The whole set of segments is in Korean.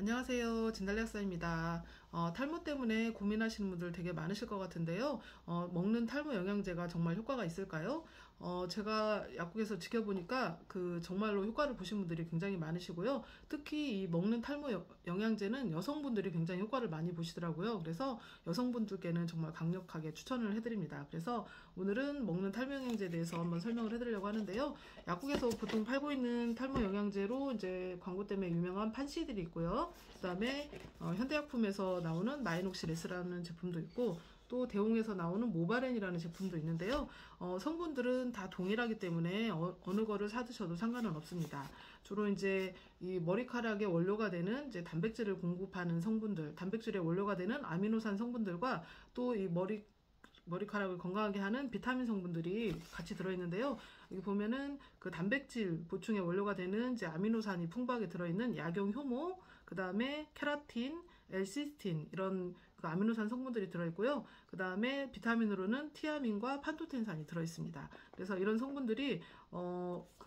안녕하세요. 진달래 약사입니다. 탈모 때문에 고민하시는 분들 되게 많으실 것 같은데요. 먹는 탈모 영양제가 정말 효과가 있을까요? 제가 약국에서 지켜보니까 정말로 효과를 보신 분들이 굉장히 많으시고요. 특히 이 먹는 탈모 영양제는 여성분들이 굉장히 효과를 많이 보시더라고요. 그래서 여성분들께는 정말 강력하게 추천을 해드립니다. 그래서 오늘은 먹는 탈모 영양제에 대해서 한번 설명을 해드리려고 하는데요. 약국에서 보통 팔고 있는 탈모 영양제로 이제 광고 때문에 유명한 판시들이 있고요. 그 다음에 현대약품에서 나오는 마이녹시레스라는 제품도 있고, 또 대웅에서 나오는 모바렌이라는 제품도 있는데요. 성분들은 다 동일하기 때문에 어느 거를 사드셔도 상관은 없습니다. 주로 이제 이 머리카락의 원료가 되는 이제 단백질을 공급하는 성분들, 단백질의 원료가 되는 아미노산 성분들과 또 이 머리카락을 건강하게 하는 비타민 성분들이 같이 들어있는데요. 여기 보면은 그 단백질 보충의 원료가 되는 이제 아미노산이 풍부하게 들어있는 약용 효모, 그 다음에 케라틴, L시스틴 이런 그 아미노산 성분들이 들어있고요. 그 다음에 비타민으로는 티아민과 판토텐산이 들어있습니다. 그래서 이런 성분들이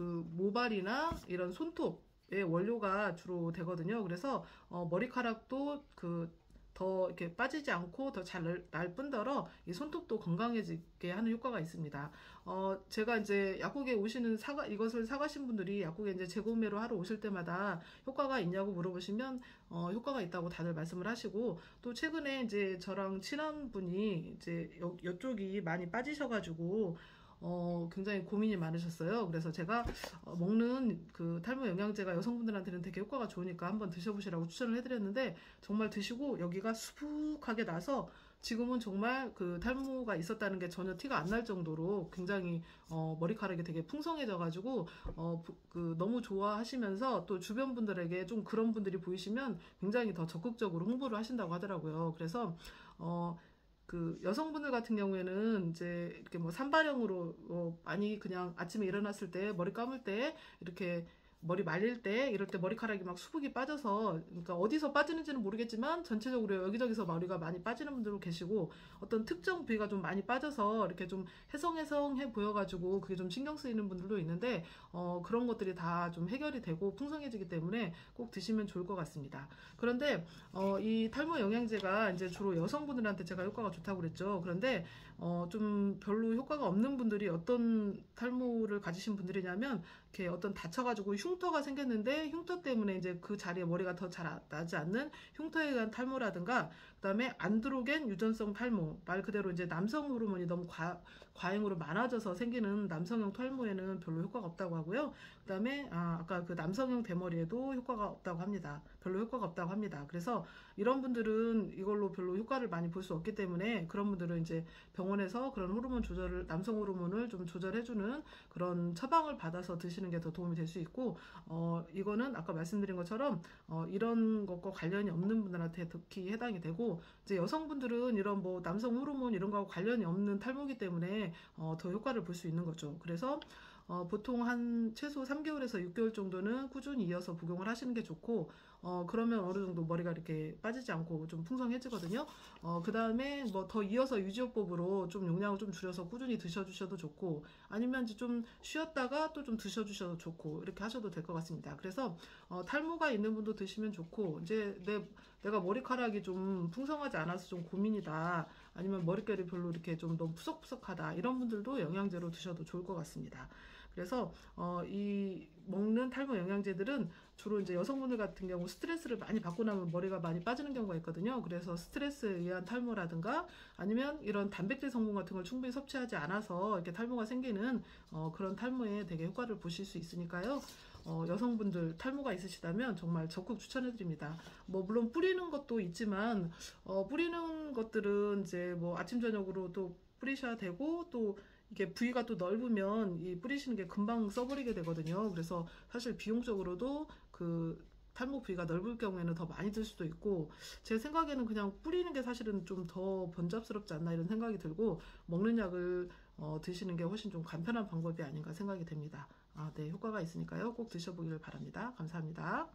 모발이나 이런 손톱의 원료가 주로 되거든요. 그래서 머리카락도 더 이렇게 빠지지 않고 더 잘 날 뿐더러 이 손톱도 건강해지게 하는 효과가 있습니다. 제가 이제 약국에 오시는 이것을 사가신 분들이 약국에 이제 재구매로 하러 오실 때마다 효과가 있냐고 물어보시면 효과가 있다고 다들 말씀을 하시고, 또 최근에 이제 저랑 친한 분이 이제 이쪽이 많이 빠지셔가지고 굉장히 고민이 많으셨어요. 그래서 제가 먹는 그 탈모 영양제가 여성분들한테는 되게 효과가 좋으니까 한번 드셔보시라고 추천을 해드렸는데, 정말 드시고 여기가 수북하게 나서 지금은 정말 그 탈모가 있었다는 게 전혀 티가 안 날 정도로 굉장히 머리카락이 되게 풍성해져가지고 너무 좋아하시면서, 또 주변 분들에게 좀 그런 분들이 보이시면 굉장히 더 적극적으로 홍보를 하신다고 하더라고요. 그래서 여성분들 같은 경우에는 이제 이렇게 뭐 산발형으로 많이 그냥 아침에 일어났을 때 머리 감을 때 이렇게 머리 말릴 때 이럴 때 머리카락이 막 수북이 빠져서, 그러니까 어디서 빠지는지는 모르겠지만 전체적으로 여기저기서 머리가 많이 빠지는 분들도 계시고, 어떤 특정 부위가 좀 많이 빠져서 이렇게 좀 해성해성해 보여가지고 그게 좀 신경 쓰이는 분들도 있는데, 그런 것들이 다 좀 해결이 되고 풍성해지기 때문에 꼭 드시면 좋을 것 같습니다. 그런데 이 탈모 영양제가 이제 주로 여성분들한테 제가 효과가 좋다고 그랬죠. 그런데 좀 별로 효과가 없는 분들이 어떤 탈모를 가지신 분들이냐면, 이렇게 어떤 다쳐가지고 흉터가 생겼는데 흉터 때문에 이제 그 자리에 머리가 더 잘 나지 않는 흉터에 의한 탈모라든가, 그 다음에 안드로겐 유전성 탈모, 말 그대로 이제 남성 호르몬이 너무 과잉으로 많아져서 생기는 남성형 탈모에는 별로 효과가 없다고 하고요. 그 다음에 아까 그 남성형 대머리에도 효과가 없다고 합니다. 별로 효과가 없다고 합니다. 그래서 이런 분들은 이걸로 별로 효과를 많이 볼 수 없기 때문에, 그런 분들은 이제 병원에서 그런 호르몬 조절을, 남성 호르몬을 좀 조절해주는 그런 처방을 받아서 드시는 게 더 도움이 될 수 있고, 이거는 아까 말씀드린 것처럼 이런 것과 관련이 없는 분들한테 특히 해당이 되고, 이제 여성분들은 이런 뭐 남성 호르몬 이런 거하고 관련이 없는 탈모이기 때문에 더 효과를 볼 수 있는 거죠. 그래서 보통 한 최소 3개월에서 6개월 정도는 꾸준히 이어서 복용을 하시는 게 좋고, 그러면 어느 정도 머리가 이렇게 빠지지 않고 좀 풍성해지거든요. 그 다음에 뭐 더 이어서 유지요법으로 좀 용량을 좀 줄여서 꾸준히 드셔주셔도 좋고, 아니면 이제 좀 쉬었다가 또 좀 드셔주셔도 좋고, 이렇게 하셔도 될 것 같습니다. 그래서 탈모가 있는 분도 드시면 좋고, 이제 내가 머리카락이 좀 풍성하지 않아서 좀 고민이다, 아니면 머릿결이 별로 이렇게 좀 너무 푸석푸석하다, 이런 분들도 영양제로 드셔도 좋을 것 같습니다. 그래서 이 먹는 탈모 영양제들은 주로 이제 여성분들 같은 경우 스트레스를 많이 받고 나면 머리가 많이 빠지는 경우가 있거든요. 그래서 스트레스에 의한 탈모라든가, 아니면 이런 단백질 성분 같은 걸 충분히 섭취하지 않아서 이렇게 탈모가 생기는 그런 탈모에 되게 효과를 보실 수 있으니까요. 여성분들 탈모가 있으시다면 정말 적극 추천해드립니다. 뭐 물론 뿌리는 것도 있지만 뿌리는 것들은 이제 뭐 아침 저녁으로 또 뿌리셔야 되고, 또 이게 부위가 또 넓으면 이 뿌리시는 게 금방 써버리게 되거든요. 그래서 사실 비용적으로도 그 탈모 부위가 넓을 경우에는 더 많이 들 수도 있고, 제 생각에는 그냥 뿌리는 게 사실은 좀 더 번잡스럽지 않나 이런 생각이 들고, 먹는 약을 드시는 게 훨씬 좀 간편한 방법이 아닌가 생각이 됩니다. 네, 효과가 있으니까요. 꼭 드셔보기를 바랍니다. 감사합니다.